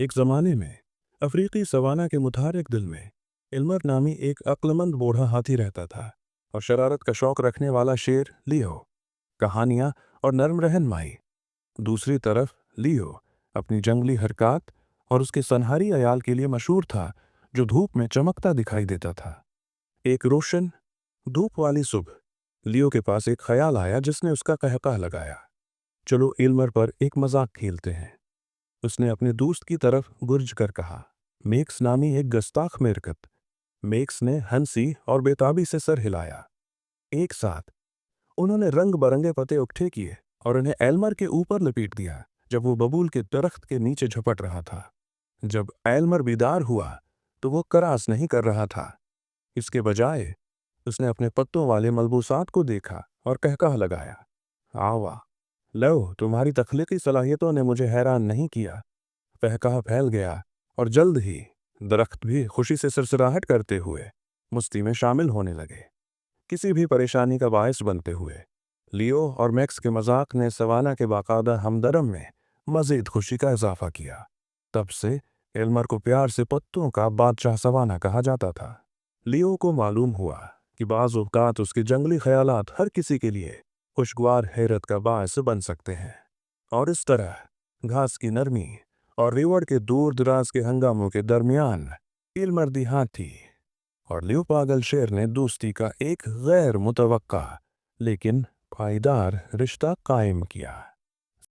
ایک زمانے میں افریقی سوانا کے متحرک دل میں ایلمر نامی ایک عقلمند بوڑھا ہاتھی رہتا تھا اور شرارت کا شوق رکھنے والا شیر لیو، کہانیاں اور نرم رہنمائی۔ دوسری طرف لیو اپنی جنگلی حرکات اور اس کے سنہری عیال کے لیے مشہور تھا، جو دھوپ میں چمکتا دکھائی دیتا تھا۔ ایک روشن دھوپ والی صبح لیو کے پاس ایک خیال آیا جس نے اس کا قہقہ لگایا، چلو ایلمر پر ایک مذاق کھیلتے ہیں۔ اس نے اپنے دوست کی طرف گرج کر کہا، میکس نامی ایک گستاخ میرکت۔ میکس نے ہنسی اور بےتابی سے سر ہلایا۔ ایک ساتھ انہوں نے رنگ برنگے پتے اکٹھے کیے اور انہیں ایلمر کے اوپر لپیٹ دیا جب وہ ببول کے درخت کے نیچے جھپٹ رہا تھا۔ جب ایلمر بیدار ہوا تو وہ کراس نہیں کر رہا تھا، اس کے بجائے اس نے اپنے پتوں والے ملبوسات کو دیکھا اور قہقہ لگایا، آوا لو، تمہاری تخلیقی صلاحیتوں نے مجھے حیران نہیں کیا۔ قہقہ پھیل گیا اور جلد ہی درخت بھی خوشی سے سرسراہٹ کرتے ہوئے مستی میں شامل ہونے لگے، کسی بھی پریشانی کا باعث بنتے ہوئے۔ لیو اور میکس کے مذاق نے سوانا کے باقاعدہ ہمدرم میں مزید خوشی کا اضافہ کیا۔ تب سے ایلمر کو پیار سے پتوں کا بادشاہ سوانا کہا جاتا تھا۔ لیو کو معلوم ہوا کہ بعض اوقات اس کے جنگلی خیالات ہر کسی کے لیے خوشگوار حیرت کا باعث بن سکتے ہیں، اور اس طرح گھاس کی نرمی اور ریوڑ کے دور دراز کے ہنگاموں کے درمیان ایلمر دی ہاتھی اور لیو پاگل شیر نے دوستی کا ایک غیر متوقع لیکن پائیدار رشتہ قائم کیا۔